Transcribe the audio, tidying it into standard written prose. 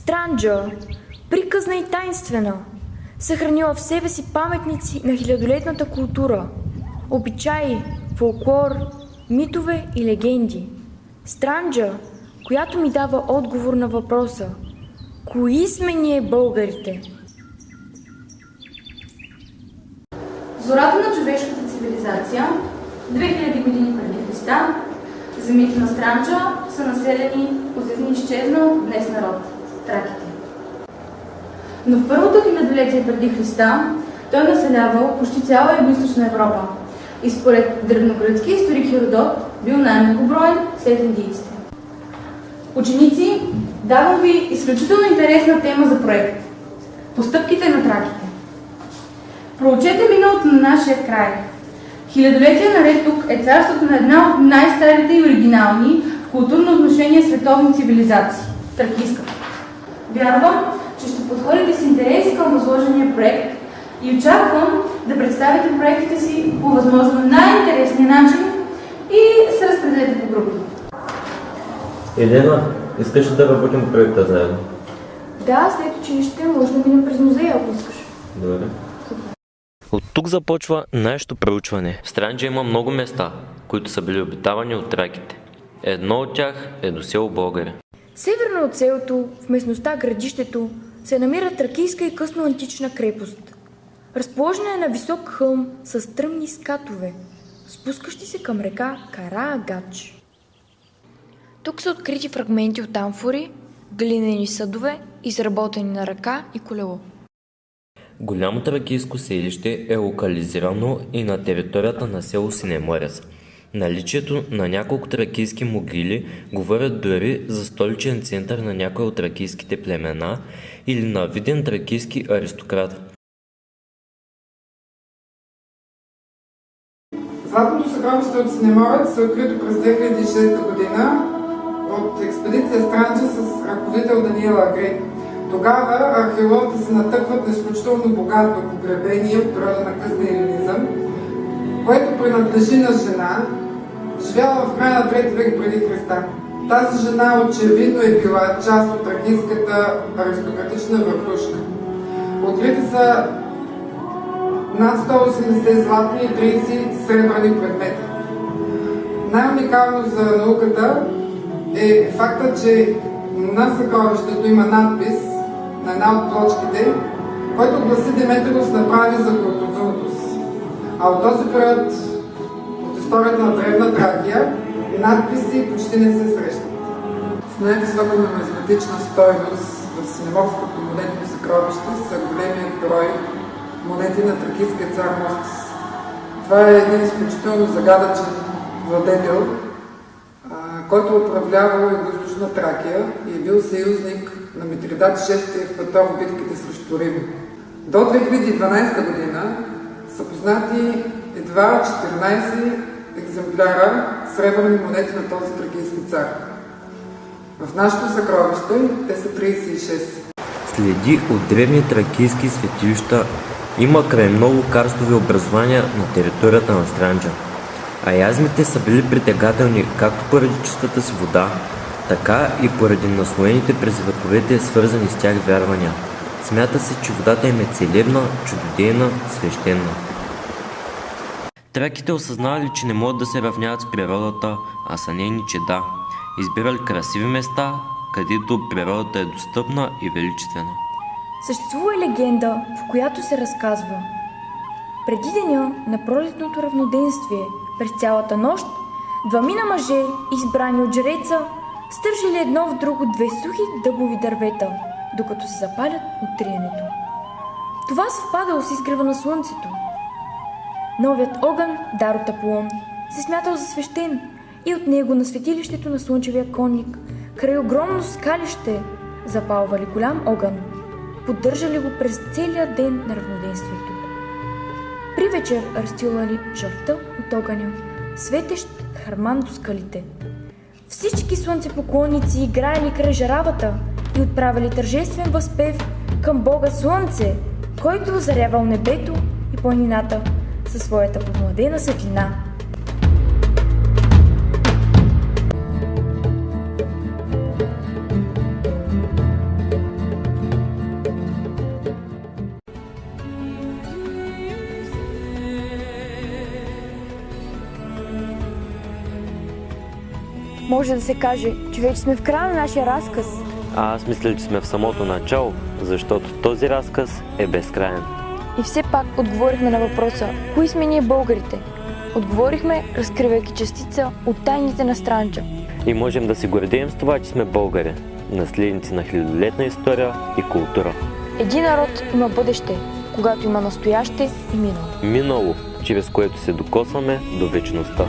Странджа, приказна и тайнствена, съхранила в себе си паметници на хилядолетната култура, обичаи, фолклор, митове и легенди. Странджа, която ми дава отговор на въпроса: кои сме ние българите? Зората на човешката цивилизация, 2000 години преди Христа, земите на Странджа са населени от един изчезнал днес народ – траките. Но в първото хилядолетие преди Христа той населявал почти цяла Югоизточна Европа и според древногръцкия историк Херодот бил най-многоброен след индийците. Ученици, давам ви изключително интересна тема за проект – постъпките на траките. Проучете миналото на нашия край. Хилядолетия наред тук е царството на една от най-старите и оригинални в културно отношение световни цивилизации – тракийската. Вярвам, че ще подходите с интерес към възложения проект и очаквам да представите проектите си по възможно най-интересния начин и се разпределете по групи. Елена, искаш ли да работим по проекта заедно? Да, след училище може да минем през музея, ако искаш. Добре. От тук започва нашето проучване. В Странджа има много места, които са били обитавани от траките. Едно от тях е до село Българя. Северно от селото, в местността Градището, се намира тракийска и късно антична крепост. Разположена е на висок хълм с стръмни скатове, спускащи се към река Караагач. Тук са открити фрагменти от амфори, глинени съдове, изработени на ръка и колело. Голямо тракийско селище е локализирано и на територията на село Синеморец. Наличието на няколко тракийски могили говорят дори за столичен център на някой от тракийските племена или на виден тракийски аристократ. Златното съкровище от Синеморец е открито през 2006 година от експедиция Странджа с ръководител Даниел Агри. Тогава археолозите се натъкват на изключително богато погребение от рода на късния елинизъм, което принадлежи на жена, живяла в края на 3 век преди Христа. Тази жена очевидно е била част от тракийската аристократична върхушка. Открити са над 180 златни и 30 сребърни предмети. Най-уникално за науката е факта, че на съкровището има надпис на една от плочките, който гласи Деметриус направи за Протозунтус. А от този период от историята на древна Тракия надписи почти не се срещат. С най-висока нумизматична стойност в Синеморското монетно съкровище са големият брой монети на тракийския цар Мостис. Това е един изключително загадъчен владетел, който управлявал Югоизточна Тракия и е бил съюзник на Митридат VI Евпатор в битките срещу Рим. До 2012 година са познати едва 14 екземпляра сребърни монети на този тракийски цар. В нашето съкровище те са 36. Следи от древни тракийски светилища има край много карстови образования на територията на Странджа. А язмите са били притегателни както поради чистата си вода, така и поради наслоените през вековете свързани с тях вярвания. Смята се, че водата им е целебна, чудодейна, свещена. Траките осъзнавали, че не могат да се равняват с природата, а са нейни чеда. Избирали красиви места, където природата е достъпна и величествена. Съществува и легенда, в която се разказва: преди деня на пролетното равноденствие, през цялата нощ, двамина мъже, избрани от жреца, стържили едно в друго 2 сухи дъбови дървета, докато се запалят от триенето. Това съвпадало с изгрева на слънцето. Новият огън, дар от Аполон, се смятал за свещен и от него на светилището на слънчевия конник, край огромно скалище, запалвали голям огън, поддържали го през целия ден на равноденствието. При вечер разстилали жълта от огъня, светещ харман до скалите. Всички слънцепоклонници играели край жаравата и отправили тържествен възпев към Бога Слънце, който озарявал небето и планината със своята помладена светлина. Може да се каже, че вече сме в края на нашия разказ. А аз мисля, че сме в самото начало, защото този разказ е безкрайен. И все пак отговорихме на въпроса, кои сме ние българите? Отговорихме, разкривайки частица от тайните на Странджа. И можем да си гордеем с това, че сме българи, наследници на хилядолетна история и култура. Един народ има бъдеще, когато има настояще и минало. Минало, чрез което се докосваме до вечността.